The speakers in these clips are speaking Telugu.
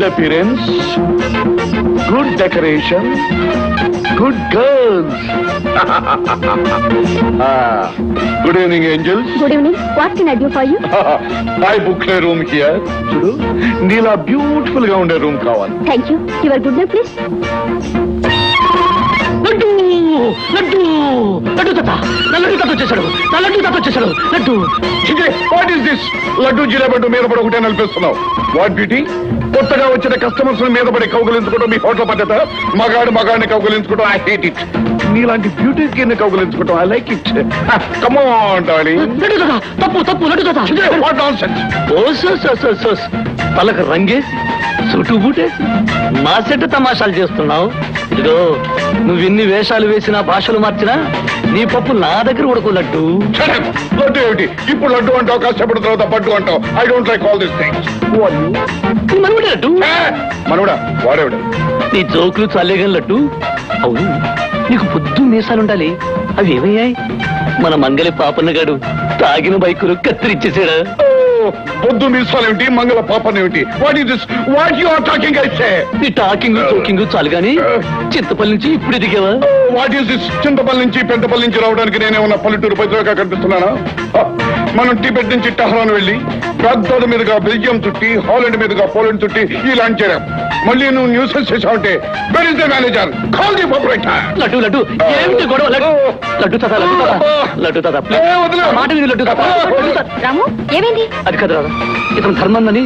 Good appearance, good decoration, good girls. Good evening angels. Good evening. What can I do for you? I book a room here. చూడు, నీలా బ్యూటిఫుల్ గా ఉండే రూమ్ కావాలి. Thank you. Your good name please. Laddu Laddu Laddu తాత, నా లడ్డు తాత వచ్చేసాడు, నా లడ్డు తాత వచ్చేసాడు. Laddu what is this? Laddu జిలేబడ్డు మీద పడి ఒకటే నడిపిస్తున్నావు. What beauty? కొత్తగా వచ్చిన కస్టమర్స్ మీద పడి కౌగులించుకోవడం మీ హోటల్ పద్ధత. మగాడిని కౌగులించుకోవడం ఐ హేట్ ఇట్. నీలాంటి బ్యూటీకి కౌగులించుకోవడం I like it. Come on darling. Laddu తాత, తప్పు తప్పు. లడ్డు తాత, వాట్ నాన్సెన్స్. ఓ సోస్ తలకు రంగేసి చుట్టూ బూటేసి మా సెట్ తమాషాలు చేస్తున్నావు. ఇదిగో నువ్వు ఎన్ని వేషాలు వేసినా, భాషలు మార్చినా నీ పప్పు నా దగ్గర ఉడకు. లడ్డు లడ్డు ఏమిటి? ఇప్పుడు లడ్డు అంటావు, కష్టపడిన తర్వాత పట్టు అంటావు. I don't like all this things. నీ మనవుడే లడ్డు. మనవడా? వాడేవిడ? నీ జోకులు చాలేగాని లడ్డు. అవును, నీకు పొద్దు మీసాలుండాలి, అవి ఏమయ్యాయి? మన మంగలి పాపన్నగాడు తాగిన బైకులు కత్తిరిచ్చేసాడా? పొద్దు మీసాలేమిటి, మంగళ పాపనేమిటి? What is this? What you are talking? I say నీ టాకింగ్ జోకింగ్ చాలు గాని చింతపల్లి నుంచి ఇప్పుడు ఎదిగావా? What is this? చింతపల్లి నుంచి పెంటపల్లి నుంచి రావడానికి నేనేమన్నా పల్లెటూరు పైసలుగా కనిపిస్తున్నానా? మనం టిబెట్ నుంచి టహరాన్ వెళ్ళి బాగ్దాద్ మీదుగా బెల్జియం చుట్టి, హాలండ్ మీదుగా పోలాండ్ చుట్టి ఈ లాంచ్ చేయడం. మళ్ళీ నువ్వు న్యూసెన్స్ చేసావంటే where is the manager? Call the proprietor. Laddu Laddu ఏమిటి గొడవ? లడ్డు లడ్డు తాత, లడ్డు తాత, లడ్డు తాత, వదిలే. మాట విని లడ్డు తాత. రాము, ఏమైంది? అది కదా ఇతను ధర్మందని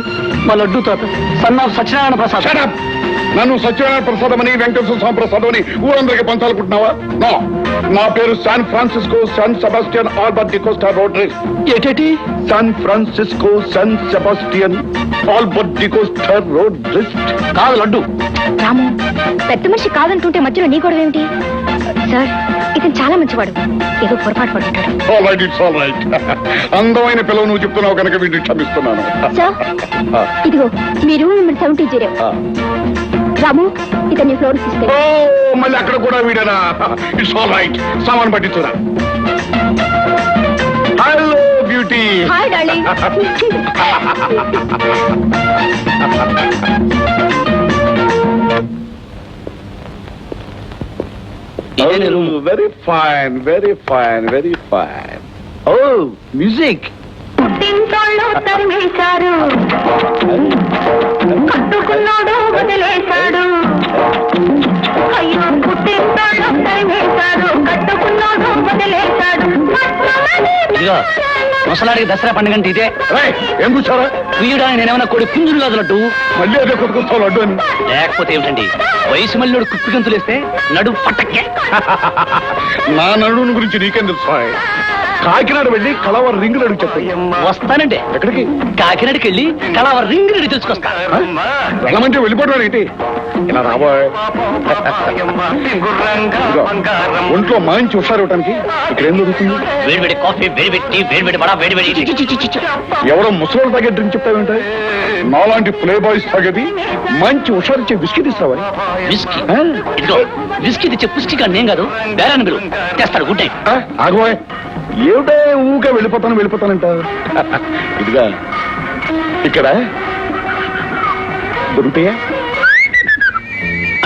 మా లడ్డు తాత son of Satyanarayana Prasad. Shut up! నన్ను సత్యనారాయణ ప్రసాదం అని, వెంకటేశ్వర స్వామి ప్రసాదం అని ఊరందరికీ పంచాలనుకుంటున్నావా? నో, నా పేరు San Francisco San Sebastian Albert D'Costa Rodrigues. ఏటేటి? San Francisco San Sebastian Albert D'Costa Rodrigues. కాదు లడ్డు. రాము, పెద్ద మనిషి కాదంటుంటే మధ్యలో నీ గొడవ ఏమిటి? సార్, ఇతను చాలా మంచివాడు, ఏదో పొరపాటు పడుతుంటాడు. All right, it's all right. అందమైన పిల్లలు నువ్వు చెప్తున్నావు కనుక వీటిని క్షమిస్తున్నాను. సార్, ఇదిగో మీరు 70 రాము, ఇతన్ని ఫ్లోర్ తీసుకెళ్ళి. ఓ, మళ్ళీ అక్కడ కూడా వీడనా? It's all right. సామాన్ పట్టించురా. Hello beauty. Hi darling. Very fine, very fine, very fine. Oh music. పుట్టింటోళ్ళు తరిమేశారు, కట్టుకున్నాడు వదిలేశాడు. అయ్యో, పుట్టింటోళ్ళు తరిమేశారు, కట్టుకున్నాడు వదిలేశాడు. ఇదిగో ముసలాడికి దసరా పండుగ అంటే ఇదే. ఏం కూర్చోరా? వీడా నేనేమన్నా కొడి పుంజులు కాదు లడ్డు. మళ్ళీ అదే కొట్టుకొస్తావు లడ్డు అని. లేకపోతే ఏమిటండి, వయసు మళ్ళీ కుప్పి గంతులేస్తే నడు పట్టక్కే. నా నడుని గురించి నీకేం తెలుసు? కాకినాడ వెళ్ళి కలవర రింగులు అడుగు చెప్తాయి. వస్తానంటే ఎక్కడికి? కాకినాడకి వెళ్ళి కలవర రింగ్ రెడీ తెలుసుకొస్తా. వెళ్ళమంటే వెళ్ళిపోవడం ఏంటి? ఇలా రాబోయ్. ఒంట్లో మంచి హుషారు ఇవ్వటానికి ఇక్కడ ఏం జరుగుతుంది? వేడివేడి కాఫీ, వేడివేడి టీ, వేడివేడి వడ, వేడివేడి. ఎవరో ముసలి తాగే డ్రింక్ చెప్తావేంటే? నాలాంటి ప్లే బాయ్స్ తాగేది మంచి హుషారు ఇచ్చే బిస్కీ తీస్తావా? విస్కీ? ఇదిగో విస్కీ తెచ్చే పుష్టి కాదు నేను కాదు, బేరాన్ని మీరు తెస్తాడు. Good night. ఆగోయ్, ఏమిటే ఊకే వెళ్ళిపోతానంట. ఇదిగా ఇక్కడ దొరుకుతాయా?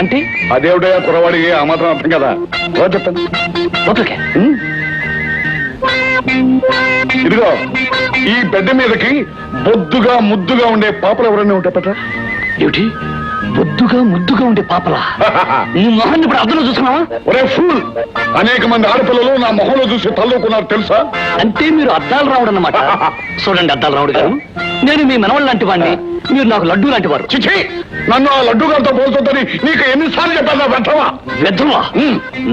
అంటే అదేవిడయా కురవాడి, ఆ మాత్రం అర్థం కదా. చెప్తాను. ఓకే. ఇదిగో ఈ బెడ్ మీదకి బొద్దుగా ముద్దుగా ఉండే పాపలు ఎవరైనా ఉంటే పెట్టరా? ఏమిటి బొద్దుగా ముద్దుగా ఉండే పాపలా? నీ మొహాన్ని ఇప్పుడు అర్థంలో చూసుకున్నావా? ఒరే ఫూల్, అనేక మంది ఆడపిల్లలు నా మొహంలో చూసి తల్లుకున్నారు తెలుసా? అంటే మీరు అద్దాలు రావుడు అన్నమాట. చూడండి అద్దాలు రావుడు గారు, నేను మీ మనవళ్ళ లాంటి వాడిని, మీరు నాకు లడ్డు లాంటి వారు. చిచి, నన్ను ఆ లడ్డు గారితో పోల్చొద్దని నీకు ఎన్నిసార్లు చెప్పాను? వెధవా వెధవా?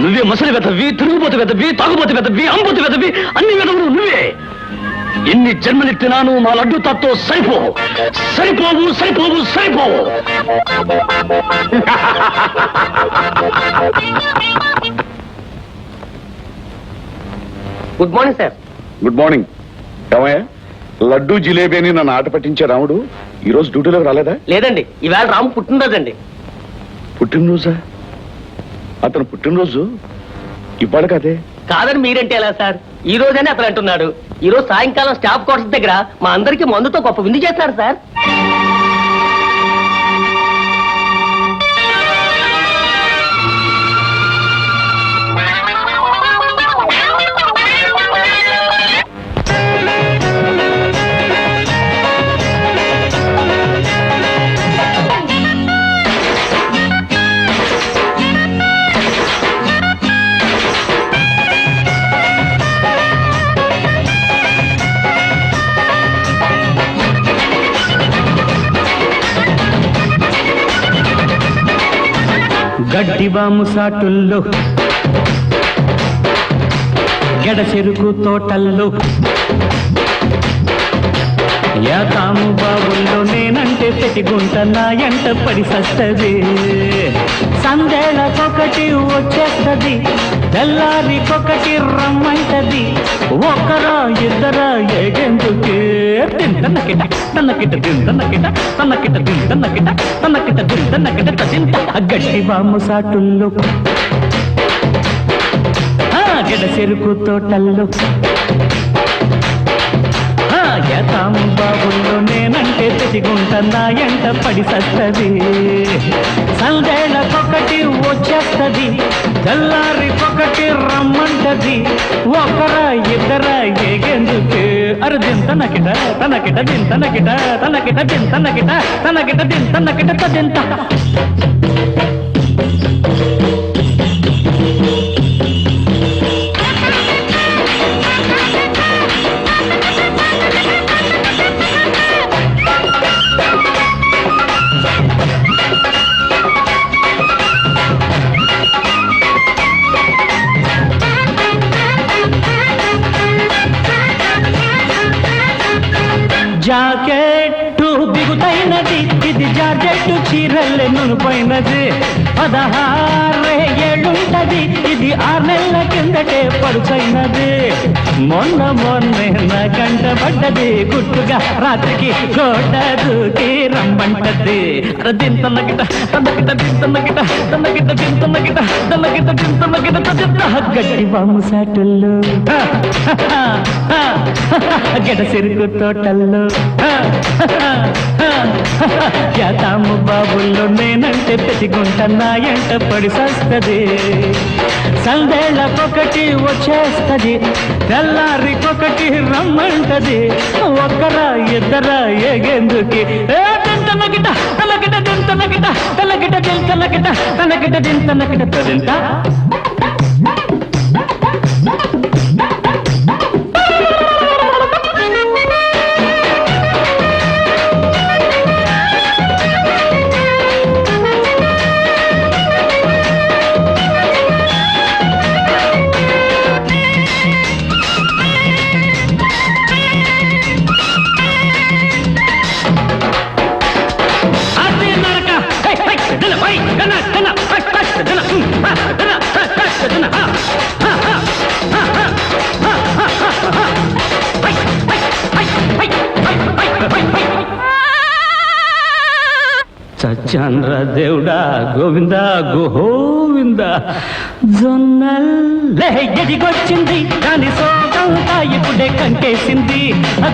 నువ్వే ముసలి వెధవి, తిరుగుబోతు వెధవి, తాగుబోతు వెధవి, అంబోతు వెధవి, అన్ని వెధవులు నువ్వే. ఎన్ని జన్మలెత్తినాను మా లడ్డు తాతో సరిపోవు. Good morning sir. Good morning. ఏమయ్యా, లడ్డు జిలేబీ అని నన్ను ఆట పట్టించే రాముడు ఈ రోజు డ్యూటీలోకి రాలేదా? లేదండి, ఈవేళ రాము పుట్టినరోజండి. పుట్టినరోజా? అతను పుట్టినరోజు ఇవాళ కదే. కాదని మీరంటే ఎలా సార్? ఈ రోజనే అతను అంటున్నాడు. ఈ రోజు సాయంకాలం స్టాఫ్ క్వార్టర్స్ దగ్గర మా అందరికి మందుతో గొప్ప విందు చేస్తారు సార్. గడ్డివాము సాటుల్లో గెడ చెరుకు తోటల్లో యాతాము బావుల్లో నేనంటే పెటిగుంట నా ఎంట పడి సస్తది సందేళకొకటి వచ్చేస్తది తెల్లారికొకటి రమ్మంటది ఒకరా ఇద్దరా ఏగెందుకే తింటన్నకిట తన్నకిట తింటన్నకిట తన్నకిట తింటన్నకిట తన్నకిట తింటన్నకిట తింట గడ్డి వాము సాటుల్లో గెడ చెరుకు తోటల్లో యాతాము బాబుల్లో నేనంటే తెచ్చిగుంట నా ఎంట పడి సస్తది సందేళకొకటి వచ్చేస్తది తెల్లారికొకటి రమ్మంటది ఒకరా ఇద్దరా ఏగెందుకే అరే దింతనకిట తనకిట దింతనకిట తనకిట దింతనకిట తనకిట దింతనకిట తదింత జాకెట్టు బిగుతైనది ఇది జాకెట్టు చీరల్లే నునుపైనది 16 ఏళ్ళుంటది ఇది 6 నెలల కిందటే పడుచైనది మొన్నే నా కంట పడ్డది గుట్టుగా రాత్రికి గోడ దూకి రమ్మంటది దింతన్నగిట తన్నగిట దింతన్నగిట తన్నగిట దింతన్నగిట తన్నగిట దింతన్నగిట తదింత గడ్డి వాము సాటుల్లో గెడ చెరుకు తోటల్లో యాతాము బాబుల్లో నేనంటే పెతిగుంట నా ఎంట పడి సస్తది సందేళకొకటి వచ్చేస్తది తెల్లారికొకటి రమ్మంటది ఒక్కరా ఇద్దరా ఏగేందుకి తింటనగిట తనగిట తింటనగిట తనగిట తింటనగిట తనగిట తింటనగిట తదింత సత్యాన్ర దేవుడా గోవింద గోవింద జొన్నల్లే ఎదిగొచ్చింది కానీ సోకంతా ఇప్పుడే కంకేసింది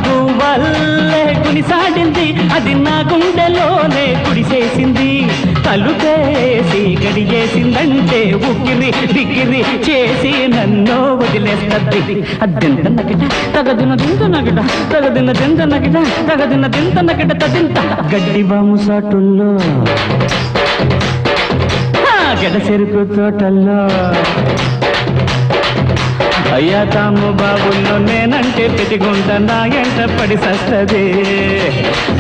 గువ్వల్లే గునిసాడింది అది నా గుండెలోనే కుడిసేసింది తలుపేసి గడియేసిందంటే ఉక్కిరి బిక్కిరి చేసి నన్ను వదిలేస్తది అద్దెంతనకిట తగదిన దింతనకిట తగదిన దింతనకిట తగదిన దింతనకిట తదింత గడ్డి వాము సాటుల్లో గెడ చెరుకు తోటల్లో యాతాము బాబుల్లో నేనంటే పెతిగుంట నా ఎంట పడి సస్తది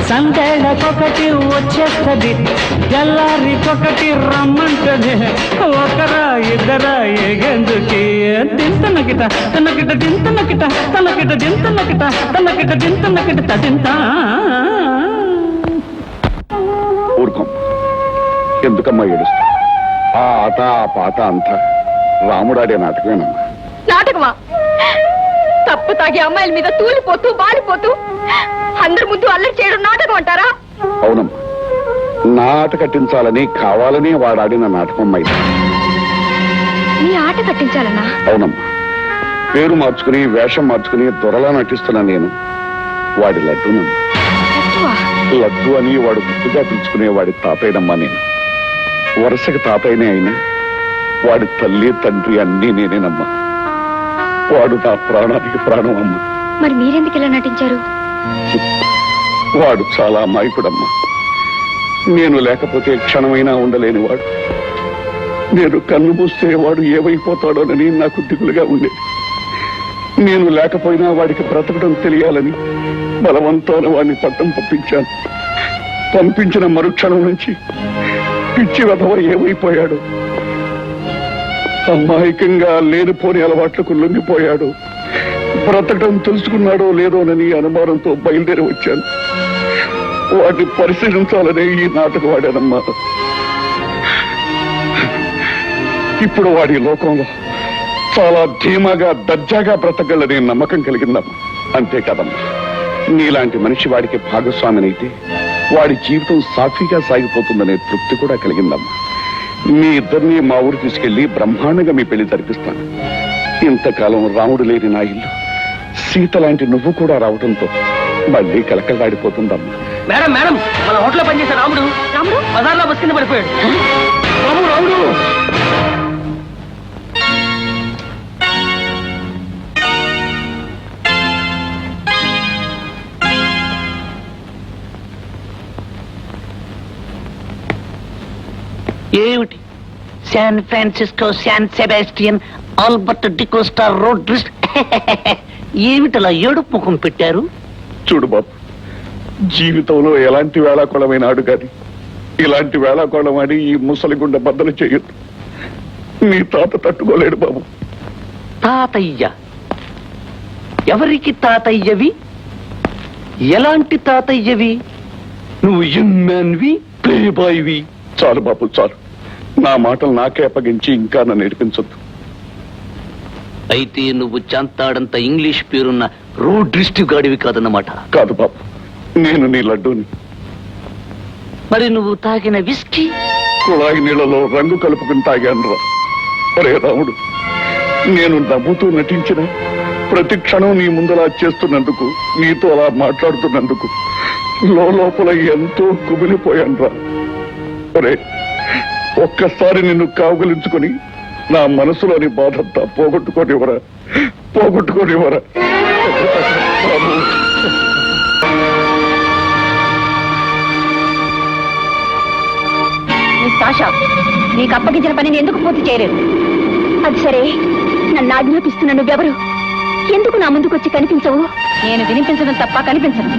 సందేళకొకటి వచ్చేస్తది తెల్లారికొకటి రమ్మంటది ఒకరా ఇద్దరా ఏగెందుకి దింతనకిట తనకిట దింతనకిట తనకిట దింతనకిట తనకిట దింతనకిట తదింత ఊరుకోం ఎందుకమ్మా ఏడుస్తా ఆ ఆట ఆ పాట అంతా రాముడాడే నాటకమేనమ్మా నాటకమా తప్పు తాగి అమ్మాయిల మీద తూలిపోతూ బాలిపోతూ అందరి ముందు అల్లరి చేయడం నాటకం అంటారా? అవునమ్మా నా ఆట కట్టించాలని కావాలని వాడాడిన నాటకం అయితే నీ ఆట కట్టించాలన్నా? అవునమ్మా పేరు మార్చుకుని వేషం మార్చుకుని దొరలా నటిస్తున్నా నేను వాడి లడ్డూనమ్మా. లడ్డు అని వాడు గుర్తుగా పిలుచుకునే వాడి తాతయ్యనమ్మా నేను. వరుసకి తాతయ్యనే అయినా వాడి తల్లి తండ్రి అన్నీ నేనేనమ్మా. వాడు నా ప్రాణానికి ప్రాణం అమ్మా. మరి మీరెందుకు ఇలా నటించారు? వాడు చాలా అమాయకుడమ్మా. నేను లేకపోతే క్షణమైనా ఉండలేని వాడు. నేను కన్ను మూస్తే వాడు ఏమైపోతాడోనని నాకు దిగులుగా ఉండేది. నేను లేకపోయినా వాడికి బ్రతకడం తెలియాలని బలవంతాన వాడిని పట్టం పంపించాను. పంపించిన మరుక్షణం నుంచి పిచ్చి వెధవ ఏమైపోయాడు? అమాయకంగా లేనిపోని అలవాట్లకు లొంగిపోయాడు. బ్రతకడం తెలుసుకున్నాడో లేదోనని అనుమానంతో బయలుదేరి వచ్చాను. వాటిని పరిశీలించాలనే ఈ నాటకం వాడానమ్మా. ఇప్పుడు వాడి లోకంలో చాలా ధీమాగా దర్జాగా బ్రతకగలనే నమ్మకం కలిగిందమ్మా. అంతే కదమ్మా, నీలాంటి మనిషి వాడికి భాగస్వామినైతే వాడి జీవితం సాఫీగా సాగిపోతుందనే తృప్తి కూడా కలిగిందమ్మా. మీ ఇద్దరిని మా ఊరు తీసుకెళ్లి బ్రహ్మాండంగా మీ పెళ్లి జరిపిస్తాను. ఇంతకాలం రాముడు లేని నా ఇల్లు సీత లాంటి నువ్వు కూడా రావడంతో మళ్ళీ కలకలాడిపోతుందమ్మా. మేడం మేడం, మన హోటల్లో పనిచేసే రాముడు రాముడు బజార్లో బస్ కింద పడిపోయాడు. రాముడు రాముడు ఏమిటి San Francisco, San Sebastian, Albert D'Costa Rodrigues ఏమిటలా ఏడుపు ముఖం పెట్టారు? చూడు బాబు, జీవితంలో ఎలాంటి వేళాకోళమైన ఆడు కాని ఇలాంటి వేళాకోళం ఆడి ఈ ముసలి గుండె బద్దలు చేయొద్దు. నీ తాత తట్టుకోలేడు బాబు. తాతయ్య? ఎవరికి తాతయ్యవి? ఎలాంటి తాతయ్యవి? నువ్వు ఇమ్మాన్వి, ప్లే బాయ్వి. చాలు బాబు చాలు, నా మాటలు నాకే అప్పగించి ఇంకా నన్ను నేర్పించొద్దు. అయితే నువ్వు చాంతాడంత ఇంగ్లీష్ పేరున్న రోడ్ రిస్ట్ గాడివి కాదన్నమాట. కాదు బాబు, నేను నీ లడ్డూని. మరి నువ్వు తాగిన విస్కీ? కుళాయి నీళ్లలో రంగు కలుపుకుని తాగాను రా. ఒరే రాముడు, నేను నవ్వుతూ నటించిన ప్రతి క్షణం నీ ముందలా చేస్తున్నందుకు, నీతో అలా మాట్లాడుతున్నందుకు లోపల ఎంతో కుమిలిపోయాను రా. ఒరే, ఒక్కసారి నిన్ను కావుగలించుకొని నా మనసులోని బాధంతా పోగొట్టుకోనివ్వరా, పోగొట్టుకోనివ్వరా బాబు. సాషా, నీకు అప్పగించిన పనిని ఎందుకు పూర్తి చేయలేదు? అది సరే, నన్ను ఆజ్ఞాపిస్తున్న నువ్వెవరు? ఎందుకు నా ముందుకు వచ్చి కనిపించవు? నేను వినిపించడం తప్ప కనిపించను.